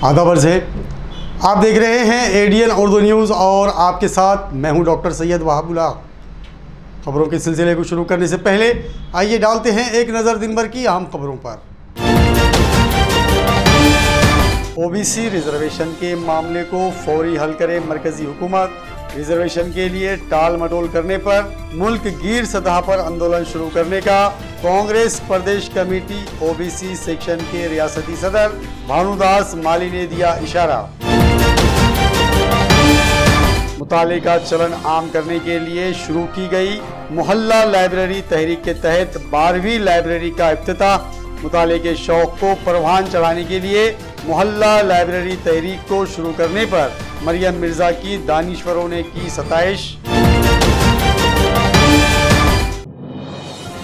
आदाब है। आप देख रहे हैं एडीएन उर्दू न्यूज़ और आपके साथ मैं हूं डॉक्टर सैयद वहाबुल्लाह। खबरों के सिलसिले को शुरू करने से पहले आइए डालते हैं एक नज़र दिन भर की अहम खबरों पर। ओबीसी रिजर्वेशन के मामले को फौरी हल करे मरकजी हुकूमत। रिजर्वेशन के लिए टाल मटोल करने पर मुल्क गिर सतह पर आंदोलन शुरू करने का कांग्रेस प्रदेश कमेटी ओबीसी सेक्शन के रियासती सदर भानुदास माली ने दिया इशारा। मुताले का चलन आम करने के लिए शुरू की गई मोहल्ला लाइब्रेरी तहरीक के तहत 12वीं लाइब्रेरी का इफ्तिताह। मुताले के शौक को परवान चढ़ाने के लिए मोहल्ला लाइब्रेरी तहरीक को शुरू करने पर मरियम मिर्जा की दानिश्वरों ने की सताइश।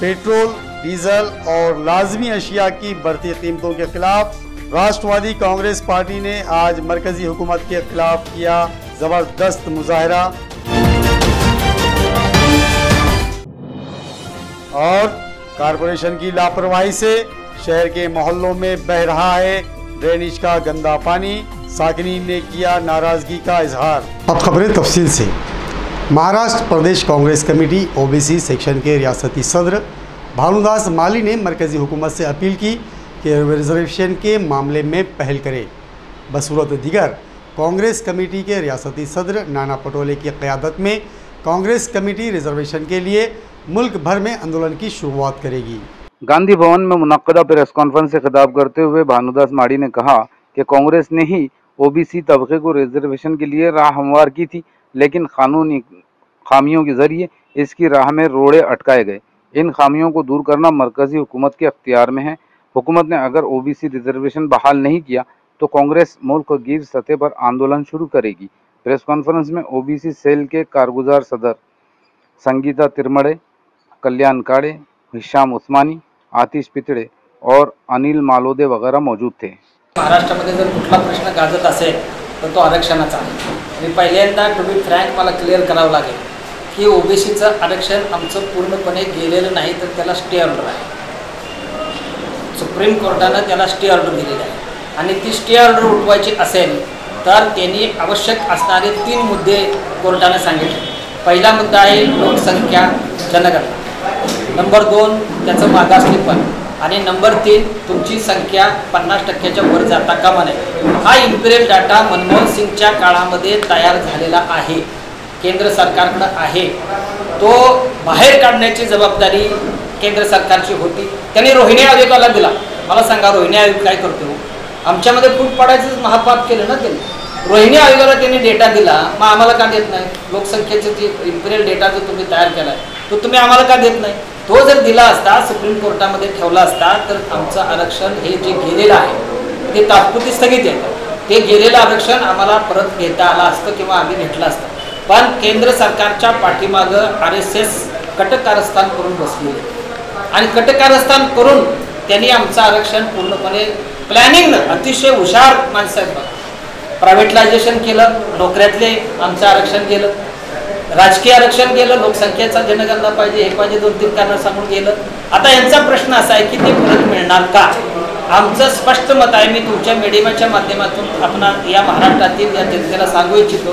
पेट्रोल, डीजल और लाजमी अशिया की बढ़ती कीमतों के खिलाफ राष्ट्रवादी कांग्रेस पार्टी ने आज मरकजी हुकूमत के खिलाफ किया जबरदस्त मुजाहरा। और कारपोरेशन की लापरवाही से शहर के मोहल्लों में बह रहा है ड्रेनेज का गंदा पानी। साकिनीन ने किया नाराजगी का इजहार। अब खबरें तफसील से। महाराष्ट्र प्रदेश कांग्रेस कमेटी ओबीसी सेक्शन के रियासती सदर भानुदास माली ने मरकजी हुकूमत से अपील की कि रिजर्वेशन के मामले में पहल करे। बसूरत दीगर कांग्रेस कमेटी के रियासती सदर नाना पटोले की क़यादत में कांग्रेस कमेटी रिजर्वेशन के लिए मुल्क भर में आंदोलन की शुरुआत करेगी। गांधी भवन में मुनक्कदा प्रेस कॉन्फ्रेंस से खिताब करते हुए भानुदास माड़ी ने कहा कि कांग्रेस ने ही ओबीसी तबके को रिजर्वेशन के लिए राह हमवार की थी, लेकिन कानूनी खामियों के जरिए इसकी राह में रोड़े अटकाए गए। इन खामियों को दूर करना मरकजी हुकूमत के अख्तियार में है। हुकूमत ने अगर ओबीसी रिजर्वेशन बहाल नहीं किया तो कांग्रेस मुल्क गिर सतह पर आंदोलन शुरू करेगी। प्रेस कॉन्फ्रेंस में ओबीसी सेल के कारगुजार सदर संगीता तिरमड़े, कल्याण काड़े, हिशाम उस्मानी, आतिश पितळे और अनिल मालोदे वगैरह मौजूद थे। महाराष्ट्रामध्ये जर कुठला प्रश्न गाजत असेल तर तो आरक्षणाचा आहे। मी पहिल्यांदा टू बी फ्रँक मला क्लिअर करावं लागेल की ओबीसीचं आरक्षण आमचं पूर्णपणे गेलेलं नाही, तर त्याला स्टे ऑर्डर आहे। सुप्रीम कोर्टानं त्याला स्टे ऑर्डर दिलेली आहे आणि ती स्टे ऑर्डर उठवायची असेल तर त्यांनी आवश्यक असणारे 3 मुद्दे कोर्टाने सांगितले। पहिला मुद्दा आहे लोकसंख्या जनगणना, नंबर 2 त्याचं मागासलेपण आणि नंबर 3 तुमची संख्या 50% वर जाता कामा नये। हा इम्पिरियल डाटा मनमोहन सिंगच्या काळामध्ये तयार झालेला आहे, केंद्र सरकारकडे आहे। तो बाहेर काढण्याची जबाबदारी केंद्र सरकारची होती। त्यांनी रोहिणी आयोगाला दिला। मला सांगा रोहिणी आयोग काय करतो? आमच्यामध्ये फूट पाडायचं महापाप केलं ना त्यांनी। रोहिणी आयोगाला त्यांनी डेटा दिला, मग आम्हाला का देत नाही? लोकसंख्येचे जे इम्पिरियल डेटा जो तुम्ही तयार केलाय तो तुम्ही आम्हाला का देत नाही? तो जर दिला असता, सुप्रीम कोर्टामध्ये ठेवला असता, तर आमचं आरक्षण हे जे गेलेलं आहे ते तात्पुरती स्थगित आहे। ते गेलेलं आरक्षण आम्हाला परत घेता आलं असतं किंवा आम्ही घेतलं असतं। पण केंद्र सरकारच्या पाठीमागं आरएसएस कटकारस्थान करून बसलेले आणि कटकारस्थान करून त्यांनी आमचं आरक्षण पूर्णपणे प्लॅनिंगनं, अतिशय हुशार माणसं आहेत, प्रायव्हेटलायझेशन केलं, नोकऱ्यातले आमचं आरक्षण गेलं, राजकीय आरक्षण गेलं, लोकसंख्येचा जनगणना पाहिजे हे पाहिजे, 2-3 कारणं सांगून गेलं। आता यांचा प्रश्न असा आहे की ते परत मिळणार का? आमचं स्पष्ट मत आहे, मी तुमच्या मीडियाच्या माध्यमातून आपण या महाराष्ट्रातील या जनतेला सांगू इच्छितो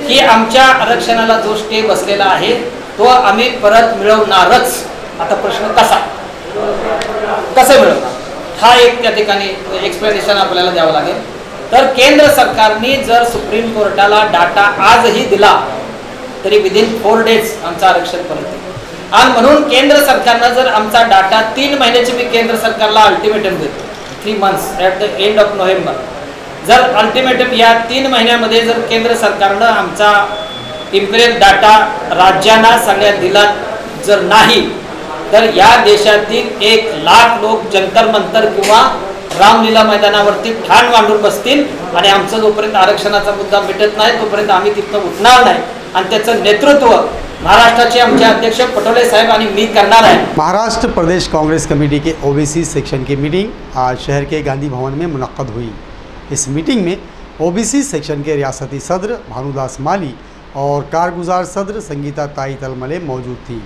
की आमच्या आरक्षणाला जो स्टे बसलेला आहे तो आम्ही परत मिळवणारच। आता प्रश्न कसं मिळवणार हा एक त्या ठिकाणी एक्सप्लेनेशन आपल्याला द्यावं लागेल। तर केंद्र सरकारने जर सुप्रीम कोर्टाला डाटा आजही दिला तरी विदिन 4 डेज आमचं आरक्षण परत येईल। आणि म्हणून केंद्र सरकारनं जर आमचा डाटा 3 महिन्याची मी केंद्र सरकारला अल्टिमेटम देतो, 3 months at the end of November, जर अल्टिमेटम या 3 महिन्यामध्ये जर केंद्र सरकारनं आमचा इम्पिरियल डाटा राज्यांना सगळ्या दिला जर नाही तर या देशातील 1 लाख लोक जंतर मंतर किंवा रामलीला मैदानावरती ठाण मांडून बसतील आणि आमचं जोपर्यंत आरक्षणाचा मुद्दा मिटत नाही तोपर्यंत आम्ही तिथं उठणार नाही। आणि त्याचं नेतृत्व महाराष्ट्राचे आमचे अध्यक्ष पटोले साहेब आणि मी करणार आहे। महाराष्ट्र प्रदेश कांग्रेस कमेटी के ओबीसी सेक्शन की मीटिंग आज शहर के गांधी भवन में मुनक्कद हुई। इस मीटिंग में ओबीसी सेक्शन के रियासती सदर भानुदास माली और कारगुजार सदर संगीता ताई तलमले मौजूद थी।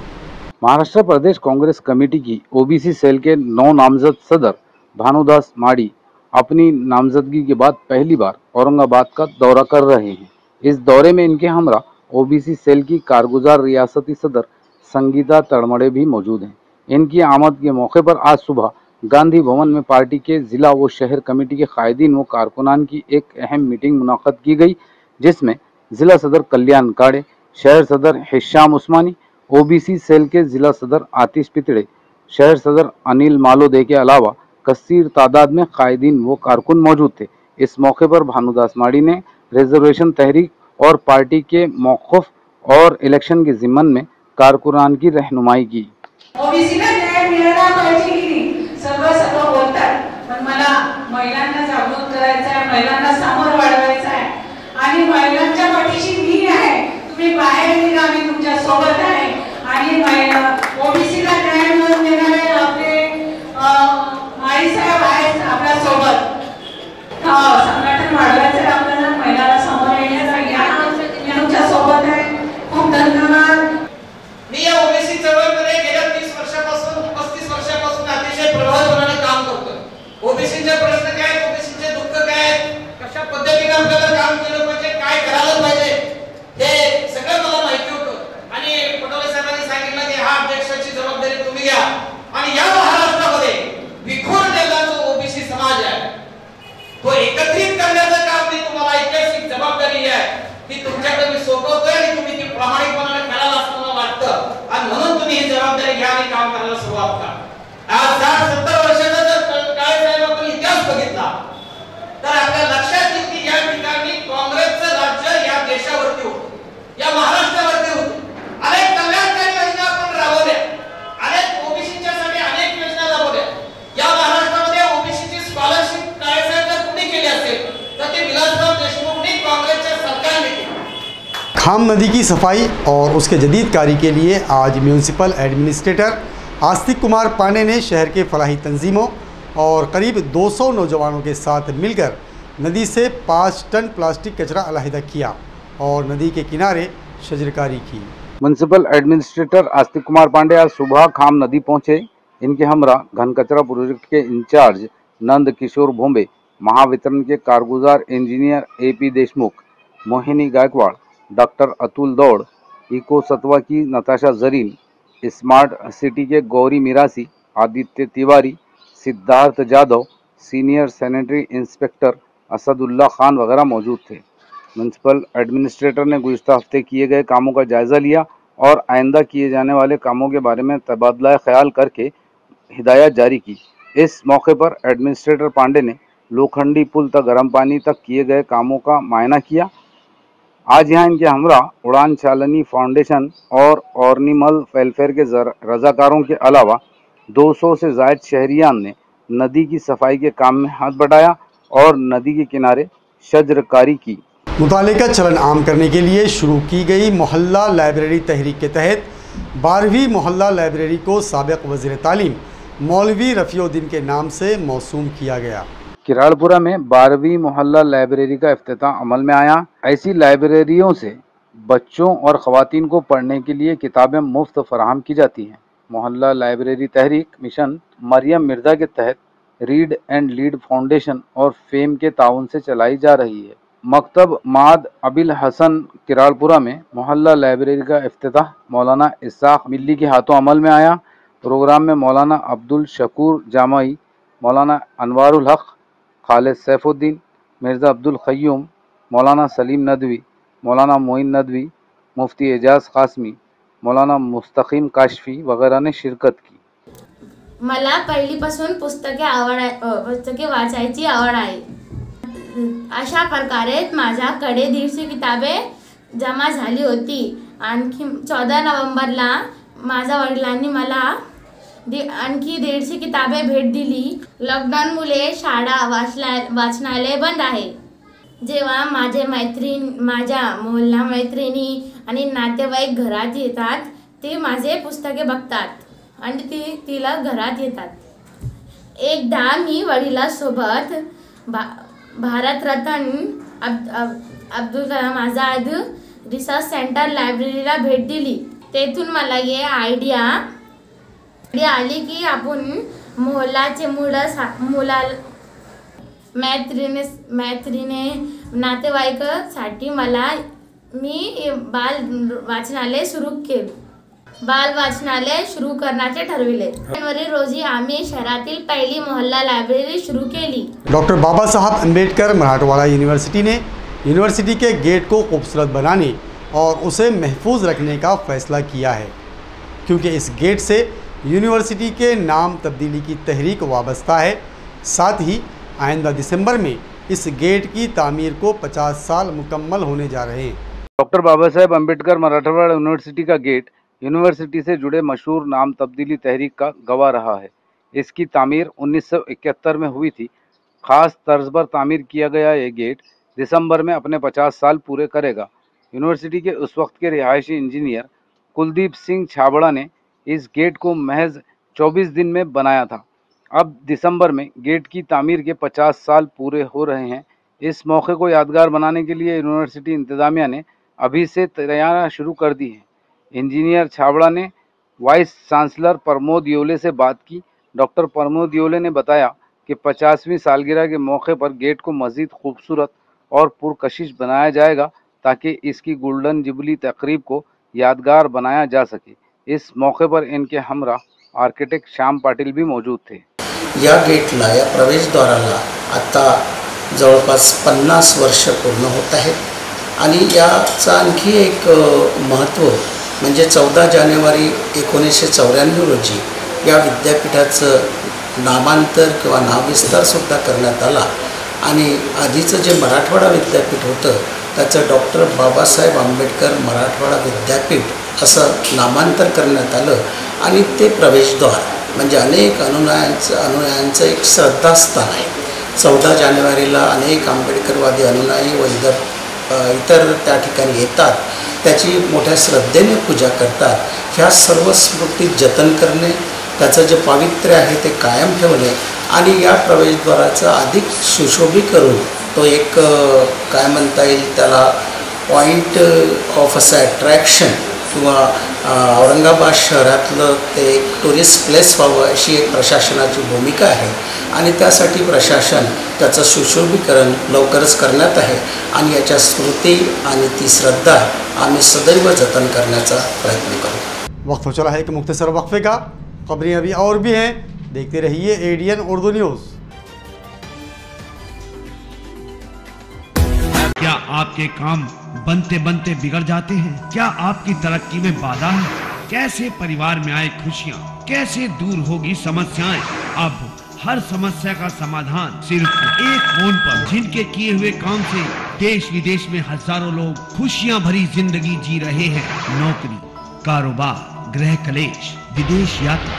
महाराष्ट्र प्रदेश कांग्रेस कमेटी की ओबीसी सेल के 9 नामजद सदर भानुदास माड़ी अपनी नामजदगी के बाद पहली बार औरंगाबाद का दौरा कर रहे हैं। इस दौरे में इनके हमरा ओबीसी सेल की कारगुजार रियासती सदर संगीता तड़मड़े भी मौजूद हैं। इनकी आमद के मौके पर आज सुबह गांधी भवन में पार्टी के जिला व शहर कमेटी के कायदीन व कारकुनान की एक अहम मीटिंग मुनाक़द की गई, जिसमें जिला सदर कल्याण काड़े, शहर सदर हिशाम उस्मानी, ओबीसी सेल के जिला सदर आतिश पितड़े, शहर सदर अनिल मालोदे के अलावा कसीर तादाद में कायदीन व कारकुन मौजूद थे। इस मौके पर भानुदास माड़ी ने रिजर्वेशन तहरीक और पार्टी के मौक़िफ़ और इलेक्शन के ज़िम्मन में कारकुनान की रहनुमाई की। ओबीसीला न्याय मिळाला पाहिजे की नाही, सगळं बोलतात, पण मला महिलांना जागृत करायचं आहे, महिलांना समोर वाढवायचं आहे आणि महिलांच्या पाठीशी मी आहे। तुम्ही बाहेर निघा, मी तुमच्या सोबत आहे आणि ओबीसीला न्याय मिळवून देणारे आपले माळी साहेब आहेत आपल्या सोबत। संघटन वाढवायचं आहे आपल्याला, महिलांना समोर येण्याचा या मी तुमच्या सोबत आहे। खूप धन्यवाद। मी या ओबीसी चळवळीमध्ये गेल्या 30 वर्षापासून 35 वर्षापासून अतिशय प्रभावीपणे काम करतोय। ओबीसीचे प्रश्न काय, ओबीसीचे दुःख काय, कशा पद्धतीने आपल्याला काम केलं पाहिजे, काय करायला पाहिजे, हे सगळं मला माहिती होतं आणि पटोले साहेबांनी सांगितलं की हा अध्यक्षाची जबाबदारी तुम्ही घ्या आणि या महाराष्ट्रामध्ये विखुरलेला जो ओबीसी समाज आहे तो एकत्रित करण्याचं काम मी तुम्हाला ऐतिहासिक जबाबदारी आहे ती तुमच्याकडे मी सोपवतोय आणि तुम्ही ती प्रामाणिकपणाने करायला असं मला वाटतं आणि म्हणून तुम्ही ही जबाबदारी घ्या आणि काम करायला सुरुवात करा। आज 60-70 वर्षाचा जर काळे साहेब आपण इतिहास बघितला तर आपल्या लक्षात येईल की या ठिकाणी काँग्रेसचं राज्य या देशावरती होतं, या महाराष्ट्रावरती होतं। अनेक कल्याणकारी योजना आपण राबवल्या, अनेक ओबीसीच्यासाठी अनेक योजना राबवल्या। या महाराष्ट्रामध्ये ओबीसीची स्कॉलरशिप काळे साहेब जर कुणी केली असेल तर ते विलासराव देशमुखनी काँग्रेसच्या सरकारने केली। खाम नदी की सफाई और उसके जदीद कारी के लिए आज म्यूनसिपल एडमिनिस्ट्रेटर आस्तिक कुमार पांडे ने शहर के फलाही तंजीमों और करीब 200 नौजवानों के साथ मिलकर नदी से 5 टन प्लास्टिक कचरा अलहदा किया और नदी के किनारे शजरकारी की। म्यूनसिपल एडमिनिस्ट्रेटर आस्तिक कुमार पांडे आज सुबह खाम नदी पहुंचे। इनके हमरा घन कचरा प्रोजेक्ट के इंचार्ज नंद किशोर भोंबे, महावितरण के कारगुजार engineer AP Deshmukh, Mohini Gaikwad, doctor Atul Daud, eco Satva की नताशा जरीन, स्मार्ट सिटी के Gauri Mirasi, Aditya Tiwari, Siddharth Jadhav, senior sanitary inspector Asadullah Khan वगैरह मौजूद थे। म्यूनसिपल एडमिनिस्ट्रेटर ने गुज़िश्ता हफ्ते किए गए कामों का जायज़ा लिया और आइंदा किए जाने वाले कामों के बारे में तबादला ख्याल करके हिदायत जारी की। इस मौके पर एडमिनिस्ट्रेटर पांडे ने लोखंडी पुल तक गर्म पानी तक किए गए कामों का मायना किया। आज यहाँ इनके हमरा उड़ान चालनी फाउंडेशन और ऑर्निमल वेलफेयर के रजाकारों के अलावा 200 से ज़ायद शहरियान ने नदी की सफाई के काम में हाथ बढ़ाया और नदी के किनारे शजरकारी की। मुतालिका चलन आम करने के लिए शुरू की गई मोहल्ला लाइब्रेरी तहरीक के तहत 12वीं मोहल्ला लाइब्रेरी को साबिक वज़ीर तालीम मौलवी रफ़ीउद्दीन के नाम से मौसूम किया गया। किराड़पुरा में 12वीं मोहल्ला लाइब्रेरी का इफ्तिताह अमल में आया। ऐसी लाइब्रेरियों से बच्चों और ख़वातीन को पढ़ने के लिए किताबें मुफ्त फराहम की जाती हैं। मोहल्ला लाइब्रेरी तहरीक मिशन मरियम मिर्ज़ा के तहत रीड एंड लीड फाउंडेशन और फेम के ताउन से चलाई जा रही है। मकतब माद अबिल हसन किराड़पुरा में मोहल्ला लाइब्रेरी का इफ्तिताह मौलाना इसाक मिल्ली के हाथों अमल में आया। प्रोग्राम में मौलाना अब्दुल शकूर जामाई, मौलाना अनवारुल हक, खालिद सैफुद्दीन, मिर्ज़ा अब्दुल क़य्यूम, मौलाना सलीम नदवी, मौलाना मोइन नदवी, मुफ्ती एजाज कासमी, मौलाना मुस्तकीम काशफी वगैरह ने शिरकत की। मला पहिलीपासून पुस्तके वाचायची आवड आहे। अशा प्रकारे माझ्याकडे 150 किताबे जमा झाली होती। आणखी 14 नोव्हेंबरला माझ्या वडिलांनी मला आणखी 150 किताबे भेट दिली। लॉकडाऊनमुळे शाळा वाचनालय बंद आहे। जेव्हा माझ्या मोहल्ला मैत्रिणी आणि नातेवाईक घरात येतात ते माझे पुस्तके बघतात आणि तिला घरात येतात। एकदा मी वडिलांसोबत भारतरत्न अब्दुल कलाम आझाद रिसर्च सेंटर लायब्ररीला भेट दिली। तेथून मला ये आयडिया आली की आपण मोहल्ल्याचे मैत्रिणी नातेवाईकासाठी मी बाल वाचनालय सुरू करण्याचे ठरविले. जानेवारी रोजी आम्ही शहरातील पहिली मोहल्ला लायब्ररी सुरू केली. डॉक्टर बाबा साहब अम्बेडकर मराठवाड़ा यूनिवर्सिटी ने यूनिवर्सिटी के गेट को खूबसूरत बनाने और उसे महफूज रखने का फैसला किया है, क्योंकि इस गेट से यूनिवर्सिटी के नाम तब्दीली की तहरीक वाबस्ता है. साथ ही आइंदा दिसंबर में इस गेट की तामीर को 50 साल मुकम्मल होने जा रहे हैं. डॉक्टर बाबा साहेब अम्बेडकर मराठवाड़ा यूनिवर्सिटी का गेट यूनिवर्सिटी से जुड़े मशहूर नाम तब्दीली तहरीक का गवाह रहा है. इसकी तामीर 1971 में हुई थी. ख़ास तर्ज पर तामीर किया गया ये गेट दिसंबर में अपने 50 साल पूरे करेगा. यूनिवर्सिटी के उस वक्त के रिहायशी इंजीनियर कुलदीप सिंह छाबड़ा ने इस गेट को महज 24 दिन में बनाया था. अब दिसंबर में गेट की तामीर के 50 साल पूरे हो रहे हैं. इस मौके को यादगार बनाने के लिए यूनिवर्सिटी इंतज़ामिया ने अभी से तैयारियां शुरू कर दी हैं. इंजीनियर छाबड़ा ने वाइस चांसलर प्रमोद योले से बात की. डॉक्टर प्रमोद योले ने बताया कि 50वीं सालगिरह के मौके पर गेट को मज़ीद खूबसूरत और पुरकशिश बनाया जाएगा ताकि इसकी गोल्डन जुबली तकरीब को यादगार बनाया जा सके. इस मौके पर इनके हमरा आर्किटेक्ट श्याम पाटील भी मौजूद थे. या गेटला, या प्रवेशद्वाराला आता जवळपास 50 वर्ष पूर्ण होत आहेत आणि याचा आणखी एक महत्त्व म्हणजे 14 जानेवारी 1994 रोजी या विद्यापीठाचं नामांतर किंवा नावविस्तारसुद्धा करण्यात आला आणि आधीचं जे मराठवाडा विद्यापीठ होतं त्याचं डॉक्टर बाबासाहेब आंबेडकर मराठवाडा विद्यापीठ असं नामांतर करण्यात आलं आणि ते प्रवेशद्वार म्हणजे अनेक अनुयायांचं एक श्रद्धास्थान आहे. 14 जानेवारीला अनेक आंबेडकरवादी अनुयायी व इतर त्या ठिकाणी येतात, त्याची मोठ्या श्रद्धेने पूजा करतात. ह्या सर्व स्मृती जतन करणे, त्याचं जे पावित्र्य आहे ते कायम ठेवणे आणि या प्रवेशद्वाराचं अधिक सुशोभित करून तो एक काय म्हणता येईल त्याला पॉईंट ऑफ असं अट्रॅक्शन किंवा औरंगाबाद शहरातलं ते एक टुरिस्ट प्लेस व्हावं अशी एक प्रशासनाची भूमिका आहे आणि त्यासाठी प्रशासन त्याचं सुशोभीकरण लवकरच करण्यात आहे आणि याच्या स्मृती आणि ती श्रद्धा आम्ही सदैव जतन करण्याचा प्रयत्न करू. वक्त हो चला है कि मुख्तसर वक्फे का. खबरें अभी और भी हैं, देखते रहिए एडीएन उर्दू न्यूज़. क्या आपके काम बनते बनते बिगड़ जाते हैं? क्या आपकी तरक्की में बाधा है? कैसे परिवार में आए खुशियाँ, कैसे दूर होगी समस्याएं? अब हर समस्या का समाधान सिर्फ एक फोन पर. जिनके किए हुए काम से देश विदेश में हजारों लोग खुशियां भरी जिंदगी जी रहे हैं. नौकरी, कारोबार, गृह कलेश, विदेश यात्रा,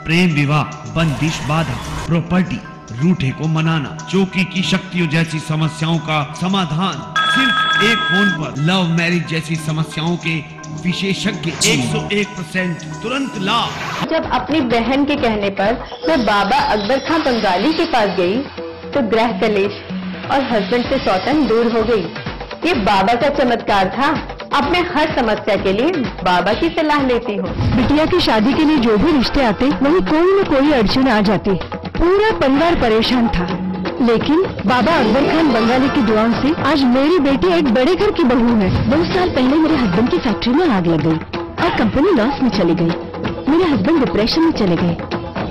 प्रेम विवाह, बंदिश बाधा, प्रॉपर्टी, रूठे को मनाना, चौकी की शक्तियों जैसी समस्याओं का समाधान सिर्फ एक फोन पर. लव मैरिज जैसी समस्याओं के विशेषज्ञ 101% तुरंत लाभ. जब अपनी बहन के कहने पर मैं बाबा अकबर खान बंगाली के पास गई तो गृह कलेश और हस्बैंड से सौतन दूर हो गई. ये बाबा का चमत्कार था. अब मैं हर समस्या के लिए बाबा की सलाह लेती हूँ. बिटिया की शादी के लिए जो भी रिश्ते आते वहीं कोई न कोई अड़चन आ जाती. पूरा परिवार परेशान था, लेकिन बाबा अकबर खान बंगाली की दुआओं से आज मेरी बेटी एक बड़े घर की बहू है. 2 साल पहले मेरे हस्बैंड की फैक्ट्री में आग लग गई और कंपनी लॉस में चली गई. मेरे हस्बैंड डिप्रेशन में चले गए,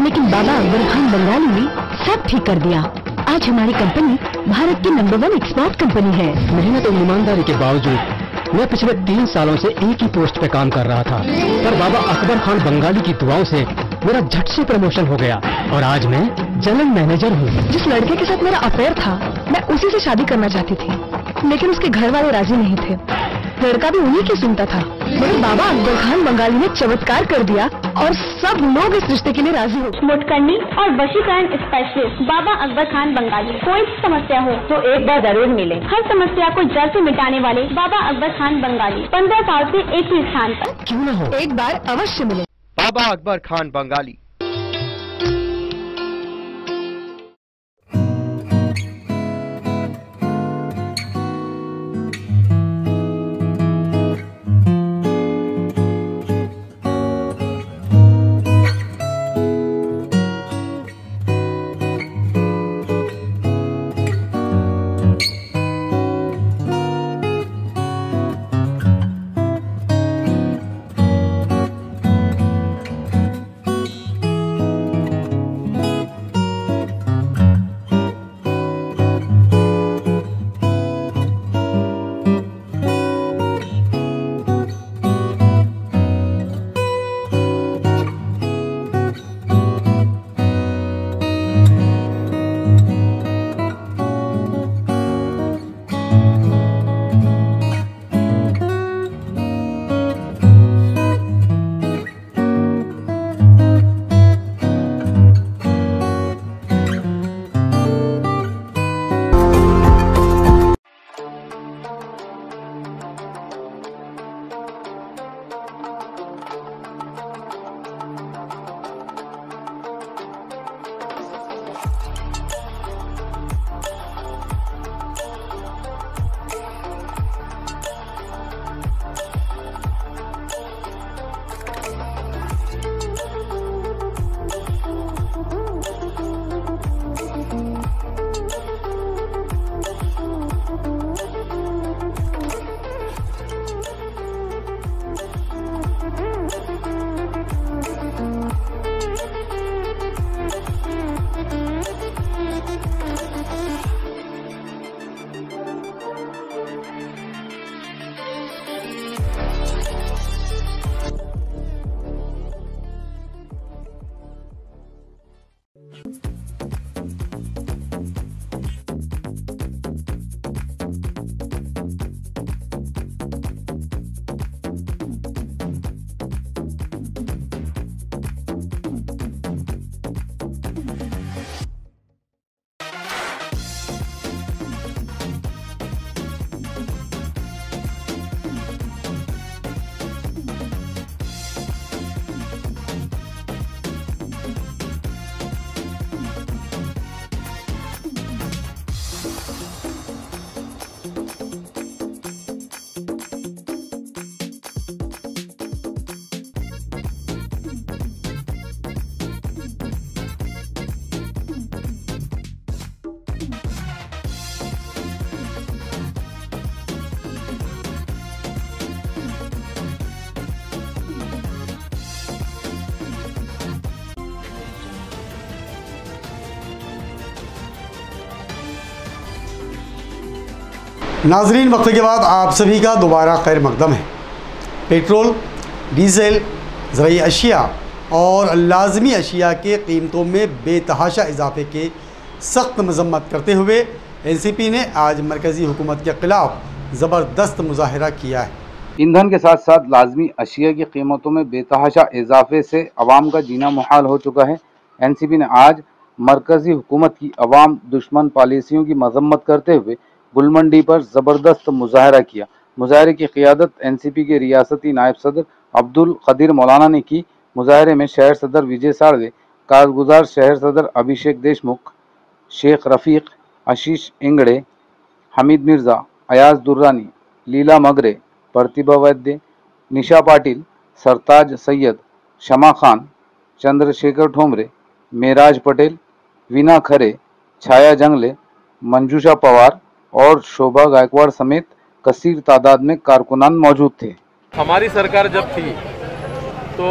लेकिन बाबा अकबर खान बंगाली ने सब ठीक कर दिया. आज हमारी कंपनी भारत की नंबर 1 एक्सपोर्ट कंपनी है. मेहनत और ईमानदारी के बावजूद मैं पिछले 3 सालों से एक ही पोस्ट पे काम कर रहा था, पर बाबा अकबर खान बंगाली की दुआओं से मेरा झट से प्रमोशन हो गया और आज मैं जनरल मैनेजर हूँ. जिस लड़के के साथ मेरा अफेयर था मैं उसी से शादी करना चाहती थी, लेकिन उसके घर वाले राजी नहीं थे. लड़का भी उन्हीं की सुनता था, मगर बाबा अकबर खान बंगाली ने चमत्कार कर दिया और सब लोग इस रिश्ते के लिए राजी हो. मुटकरनी और वशीकरण स्पेशलिस्ट बाबा अकबर खान बंगाली. कोई भी समस्या हो तो एक बार जरूर मिले. हर समस्या को जड़ से मिटाने वाले बाबा अकबर खान बंगाली 15 साल से एक ही स्थान पर. क्यों न हो, एक बार अवश्य मिले. बाबा अकबर खान बंगाली. नाजरीन, वक्फे के बाद आप सभी का दोबारा खैर मकदम है। पेट्रोल, डीजल, ज़रूरी अशिया और लाजमी अशिया के कीमतों में बेतहाशा इजाफे के सख्त मजम्मत करते हुए एनसीपी ने आज मरकज़ी हुकूमत के ख़िलाफ़ ज़बरदस्त मुजाहरा किया है। ईंधन के साथ साथ लाजमी अशिया की कीमतों में बेतहाशा इजाफे से अवाम का जीना मुहाल हो चुका है। एनसीपी ने आज मरकज़ी हुकूमत की अवाम दुश्मन पॉलिसियों की मजम्मत करते हुए गुलमंडी पर ज़बरदस्त मुजाहरा किया। मुजाहरे की क़ियादत एनसीपी के रियासती नायब सदर अब्दुल कदीर मौलाना ने की। मुजाहरे में शहर सदर विजय साड़वे, कारगुजार शहर सदर अभिषेक देशमुख, शेख रफ़ीक, आशीष इंगड़े, हमीद मिर्ज़ा, अयाज दुर्रानी, लीला मगरे, प्रतिभा वैद्य, निशा पाटिल, सरताज सैयद, शमा खान, चंद्रशेखर ठोमरे, मेराज पटेल, वीना खरे, छाया जंगले, मंजूषा पवार और शोभा गायकवाड़ समेत कसीर तादाद में कारकुनान मौजूद थे। हमारी सरकार जब थी तो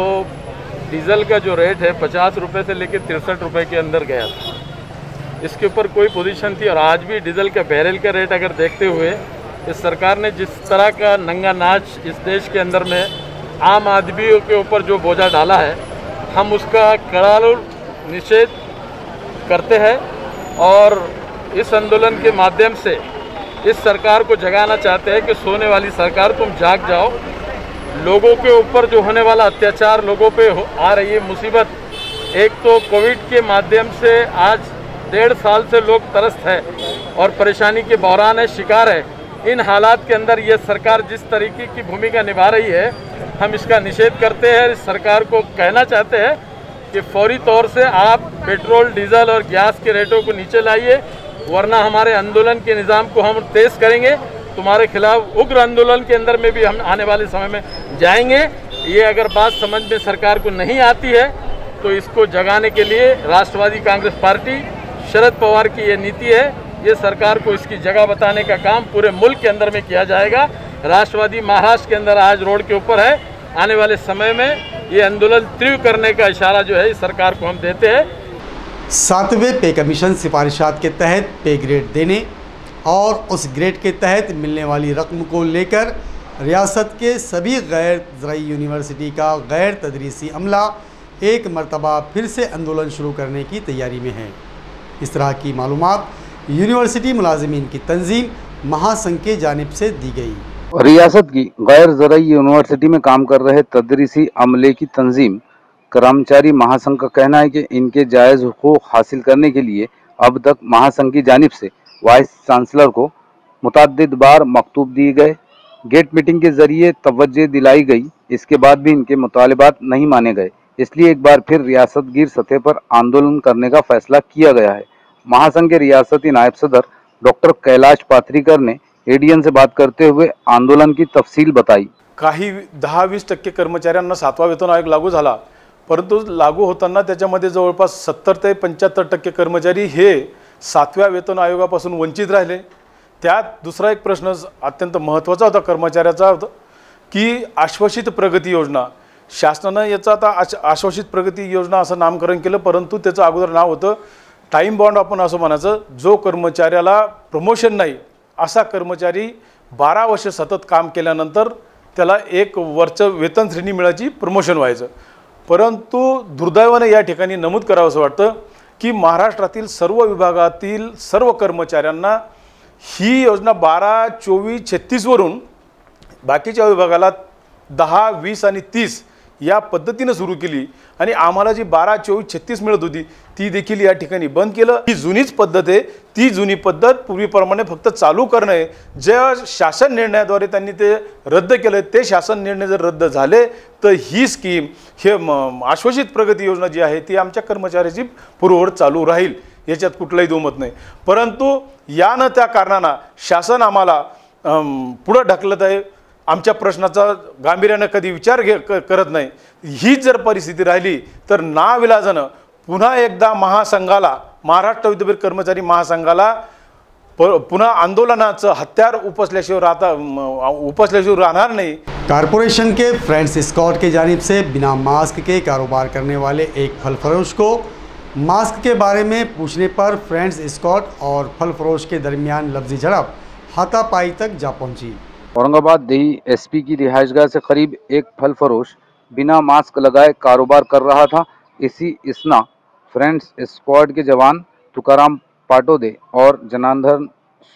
डीजल का जो रेट है 50 रुपये से लेकर 63 रुपये के अंदर गया था। इसके ऊपर कोई पोजीशन थी। और आज भी डीजल का बैरल का रेट अगर देखते हुए इस सरकार ने जिस तरह का नंगा नाच इस देश के अंदर में आम आदमियों के ऊपर जो बोझा डाला है, हम उसका कड़ा निषेध करते हैं और इस आंदोलन के माध्यम से इस सरकार को जगाना चाहते हैं कि सोने वाली सरकार तुम जाग जाओ। लोगों के ऊपर जो होने वाला अत्याचार, लोगों पे आ रही है मुसीबत, एक तो कोविड के माध्यम से आज 1.5 साल से लोग त्रस्त है और परेशानी के बहरान है, शिकार है। इन हालात के अंदर ये सरकार जिस तरीके की भूमिका निभा रही है, हम इसका निषेध करते हैं। इस सरकार को कहना चाहते हैं कि फौरी तौर से आप पेट्रोल, डीजल और गैस के रेटों को नीचे लाइए, वरना हमारे आंदोलन के निज़ाम को हम तेज़ करेंगे। तुम्हारे खिलाफ उग्र आंदोलन के अंदर में भी हम आने वाले समय में जाएंगे। ये अगर बात समझ में सरकार को नहीं आती है तो इसको जगाने के लिए राष्ट्रवादी कांग्रेस पार्टी, शरद पवार की ये नीति है। ये सरकार को इसकी जगह बताने का काम पूरे मुल्क के अंदर में किया जाएगा। राष्ट्रवादी महाराष्ट्र के अंदर आज रोड के ऊपर है। आने वाले समय में ये आंदोलन तीव्र करने का इशारा जो है इस सरकार को हम देते हैं। 7वें पे कमीशन सिफारिशात के तहत पे ग्रेड देने और उस ग्रेड के तहत मिलने वाली रकम को लेकर रियासत के सभी गैर ज़राई यूनिवर्सिटी का गैर तदरीसी अमला एक मरतबा फिर से आंदोलन शुरू करने की तैयारी में है। इस तरह की मालूमात यूनिवर्सिटी मुलाजिमीन की तंजीम महासंघ की जानिब से दी गई। रियासत की गैर ज़राई यूनिवर्सिटी में काम कर रहे तदरीसी अमले की तंजीम कर्मचारी महासंघ का कहना है कि इनके जायज़ हुकूक हासिल करने के लिए अब तक महासंघ की जानिब से वाइस चांसलर को मुतअद्दिद बार मकतूब दिए गए, गेट मीटिंग के जरिए तवज्जो दिलाई गई। इसके बाद भी इनके मुतालिबात नहीं माने गए, इसलिए एक बार फिर रियासत गिर सतह पर आंदोलन करने का फैसला किया गया है। महासंघ के रियासती नायब सदर डॉक्टर कैलाश पाथरीकर ने एडीएन से बात करते हुए आंदोलन की तफसील बताई। काही 10-20% कर्मचाऱ्यांना 7वा वेतन आयोग लागू झाला, परंतु लागू होताना त्याच्यामध्ये जवळपास 70 ते 75% कर्मचारी हे 7व्या वेतन आयोगापासून वंचित राहिले। त्यात दुसरा एक प्रश्न अत्यंत महत्त्वाचा होता कर्मचाऱ्याचा की आश्वासित प्रगती योजना, शासनानं याचं आता आश्वासित प्रगती योजना असं नामकरण केलं, परंतु त्याचं अगोदर नाव होतं टाइम बॉन्ड, आपण असं म्हणायचं। जो कर्मचाऱ्याला प्रमोशन नाही असा कर्मचारी 12 वर्ष सतत काम केल्यानंतर त्याला 1 वर्ष वेतन श्रेणी मिळायची, प्रमोशन व्हायचं। परंतु दुर्दैवाने या ठिकाणी नमूद करावं असं वाटतं की महाराष्ट्रातील सर्व विभागातील सर्व कर्मचाऱ्यांना ही योजना 12, 24, 36 वरून बाकीच्या विभागाला 10, 20 आणि 30 या पद्धतीने सुरू केली आणि आम्हाला जी 12, 24, 36 मिळत होती ती देखील या ठिकाणी बंद केलं। ही जुनीच पद्धत आहे। ती जुनी पद्धत पूर्वीप्रमाणे फक्त चालू करणे, जे शासन निर्णयाद्वारे त्यांनी ते रद्द केले, ते शासन निर्णय जर रद्द झाले तर ही स्कीम, हे आश्वासित प्रगती योजना जी आहे ती आमच्या कर्मचाऱ्याची पूर्ववत चालू राहील, याच्यात कुठलाही दोमत नाही। परंतु या न त्या कारणाने शासन आम्हाला पुढे ढकलत आहे, आमच्या प्रश्नाचा गांभीर्याने कधी विचार करत नाही। ही जर परिस्थिती राहिली तर नाविलाजाने पुन्हा एकदा महासंघाला, महाराष्ट्र विद्यापीठ कर्मचारी महासंघाला पुन्हा आंदोलनाचं हत्यार उपसल्याशिवाय राहणार नहीं। कारपोरेशन के फ्रेंड्स एस्कॉर्ट की जानिब से बिना मास्क के कारोबार करने वाले एक फल फरोश को मास्क के बारे में पूछने पर फ्रेंड्स एस्कॉर्ट और फल फरोश के दरमियान लफ्जी झड़प हाथापाई तक जा पहुंची। औरंगाबाद देही एसपी की रिहाइशगाह से करीब एक फल फरोश बिना मास्क लगाए कारोबार कर रहा था। इसी इसना फ्रेंड्स स्क्वाड के जवान तुकाराम पाटोदे और जनार्दन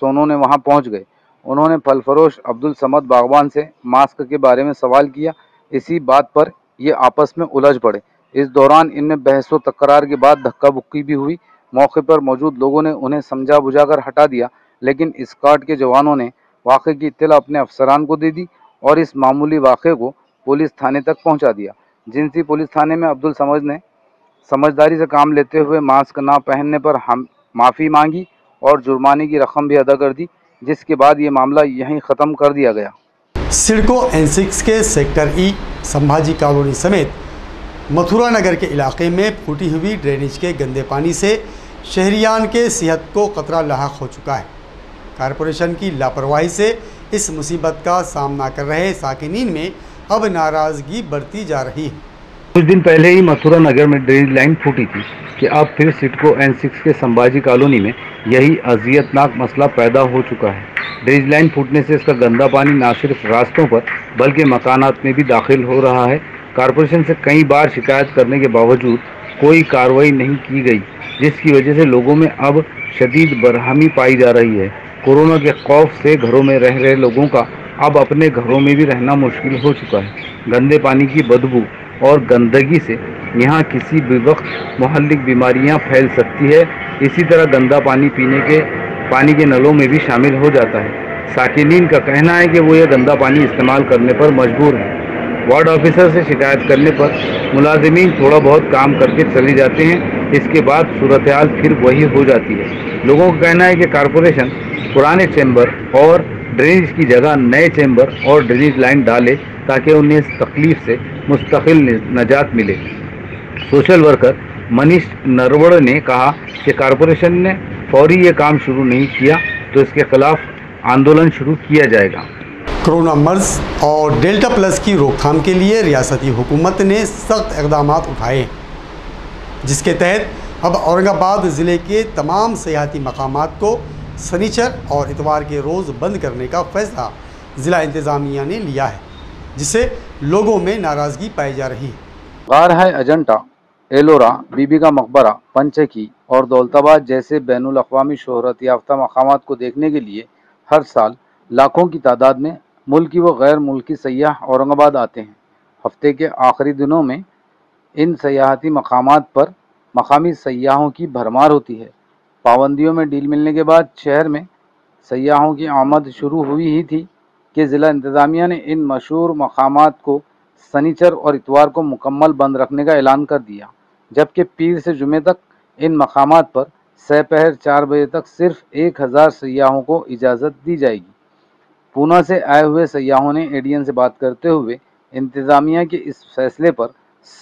सोनू ने वहां पहुंच गए। उन्होंने फल फरोश अब्दुल समद बागवान से मास्क के बारे में सवाल किया। इसी बात पर ये आपस में उलझ पड़े। इस दौरान इनमें बहसो तकरार के बाद धक्का बुक्की भी हुई। मौके पर मौजूद लोगों ने उन्हें समझा बुझाकर हटा दिया, लेकिन स्क्वाड के जवानों ने वाक़े की इत्तला अपने अफसरान को दे दी और इस मामूली वाक़े को पुलिस थाने तक पहुंचा दिया। जिनसी पुलिस थाने में अब्दुल समद ने समझदारी से काम लेते हुए मास्क ना पहनने पर माफ़ी मांगी और जुर्माने की रकम भी अदा कर दी, जिसके बाद ये मामला यहीं ख़त्म कर दिया गया। सिडको N6 के सेक्टर ई संभाजी कॉलोनी समेत मथुरा नगर के इलाके में फूटी हुई ड्रेनेज के गंदे पानी से शहरियान के सेहत को खतरा लाहक हो चुका है। कारपोरेशन की लापरवाही से इस मुसीबत का सामना कर रहे साकिनीन में अब नाराज़गी बढ़ती जा रही है। कुछ दिन पहले ही मथुरा नगर में ड्रेनेज लाइन फूटी थी कि अब फिर सिडको N6 के संभाजी कॉलोनी में यही अजियतनाक मसला पैदा हो चुका है। ड्रेनेज लाइन फूटने से इसका गंदा पानी न सिर्फ रास्तों पर बल्कि मकानात में भी दाखिल हो रहा है। कारपोरेशन से कई बार शिकायत करने के बावजूद कोई कार्रवाई नहीं की गई, जिसकी वजह से लोगों में अब शदीद बरहमी पाई जा रही है। कोरोना के खौफ से घरों में रह रहे लोगों का अब अपने घरों में भी रहना मुश्किल हो चुका है। गंदे पानी की बदबू और गंदगी से यहाँ किसी भी वक्त मुहल्लिक बीमारियाँ फैल सकती है। इसी तरह गंदा पानी पानी के नलों में भी शामिल हो जाता है। साकिनीन का कहना है कि वो यह गंदा पानी इस्तेमाल करने पर मजबूर है। वार्ड ऑफिसर से शिकायत करने पर मुलाजिमीन थोड़ा बहुत काम करके चले जाते हैं, इसके बाद सूरत हाल फिर वही हो जाती है। लोगों का कहना है कि कारपोरेशन पुराने चैम्बर और ड्रेनेज की जगह नए चैम्बर और ड्रेनेज लाइन डाले ताकि उन्हें इस तकलीफ से मुस्तकिल नजात मिले। सोशल वर्कर मनीष नरवड़ ने कहा कि कारपोरेशन ने फौरी ये काम शुरू नहीं किया तो इसके खिलाफ आंदोलन शुरू किया जाएगा। कोरोना मर्ज और डेल्टा प्लस की रोकथाम के लिए रियासती हुकूमत ने सख्त इक़दाम उठाए, जिसके तहत अब औरंगाबाद ज़िले के तमाम सियाहती मकामात को शनिचर और इतवार के रोज़ बंद करने का फैसला ज़िला इंतज़ामिया ने लिया है, जिससे लोगों में नाराज़गी पाई जा रही है। गार है अजंता, एलोरा, बीबी का मकबरा, पंचकी और दौलताबाद जैसे बैनुल अक़वामी शोहरत याफ्ता मकामात को देखने के लिए हर साल लाखों की तादाद में मुल्की व गैर मुल्की सयाह औरंगाबाद आते हैं। हफ्ते के आखिरी दिनों में इन सयाहती मकामात पर मकामी सयाहों की भरमार होती है। पाबंदियों में ढील मिलने के बाद शहर में सयाहों की आमद शुरू हुई ही थी कि ज़िला इंतज़ामिया ने इन मशहूर मकामात को शनिचर और इतवार को मुकम्मल बंद रखने का ऐलान कर दिया, जबकि पीर से जुमे तक इन मकामात पर सपहर 4 बजे तक सिर्फ 1000 सयाहों को इजाज़त दी जाएगी। पूना से आए हुए सयाहों ने एडीएन से बात करते हुए इंतज़ामिया के इस फैसले पर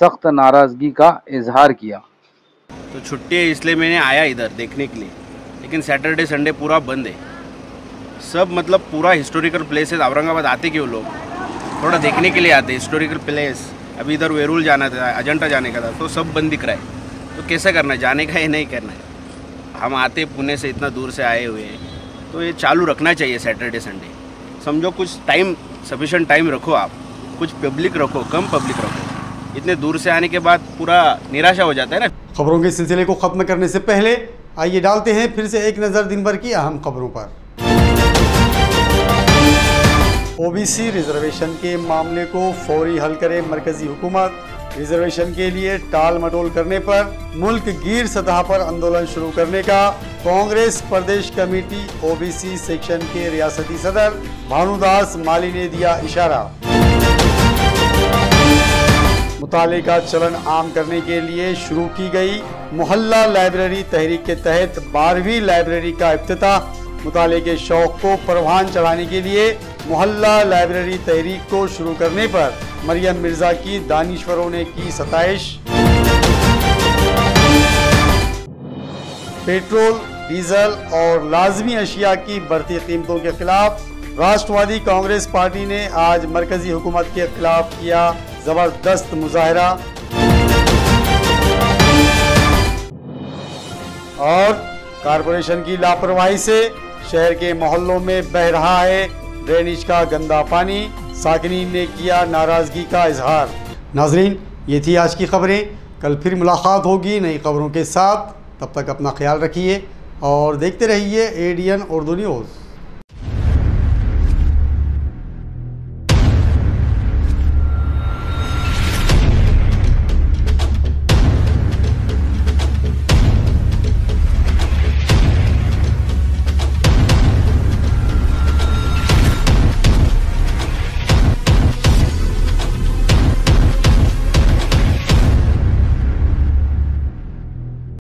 सख्त नाराज़गी का इजहार किया। तो छुट्टी है इसलिए मैंने आया इधर देखने के लिए, लेकिन सैटरडे संडे पूरा बंद है। सब मतलब पूरा हिस्टोरिकल प्लेसेस औरंगाबाद आते क्यों लोग थोड़ा देखने के लिए आते हिस्टोरिकल प्लेस। अभी इधर वेरूल जाना था, अजंता जाने का था, तो सब बंद दिख रहा है। तो कैसे करना है, जाने का है नहीं करना है। हम आते पुणे से इतना दूर से आए हुए हैं, तो ये चालू रखना चाहिए सैटरडे संडे। समझो कुछ टाइम सफिशेंट टाइम रखो, आप कुछ पब्लिक रखो, कम पब्लिक रखो। इतने दूर से आने के बाद पूरा निराशा हो जाता है ना। खबरों के सिलसिले को ख़त्म करने से पहले आइए डालते हैं फिर से एक नज़र दिन भर की अहम खबरों पर। ओबीसी रिजर्वेशन के मामले को फौरी हल करे मरकजी हुकूमत। रिजर्वेशन के लिए टाल मटोल करने पर मुल्क गिर सतह पर आंदोलन शुरू करने का कांग्रेस प्रदेश कमेटी ओबीसी सेक्शन के रियासती सदर भानुदास माली ने दिया इशारा। मुताले का चलन आम करने के लिए शुरू की गई मोहल्ला लाइब्रेरी तहरीक के तहत 12वीं लाइब्रेरी का इफ्तिताह। मुताले के शौक को परवान चढ़ाने के लिए मोहल्ला लाइब्रेरी तहरीक को शुरू करने पर मरियम मिर्जा की दानिश्वरों ने की सताइश। पेट्रोल, डीजल और लाजमी अशिया की बढ़ती कीमतों के खिलाफ राष्ट्रवादी कांग्रेस पार्टी ने आज मरकजी हुकूमत के खिलाफ किया जबरदस्त मुजाहरा। और कारपोरेशन की लापरवाही से शहर के मोहल्लों में बह रहा है ड्रेनेज का गंदा पानी, साकिनीन ने किया नाराजगी का इजहार। नाजरीन, ये थी आज की खबरें। कल फिर मुलाकात होगी नई खबरों के साथ। तब तक अपना ख्याल रखिए और देखते रहिए ADN उर्दू न्यूज़।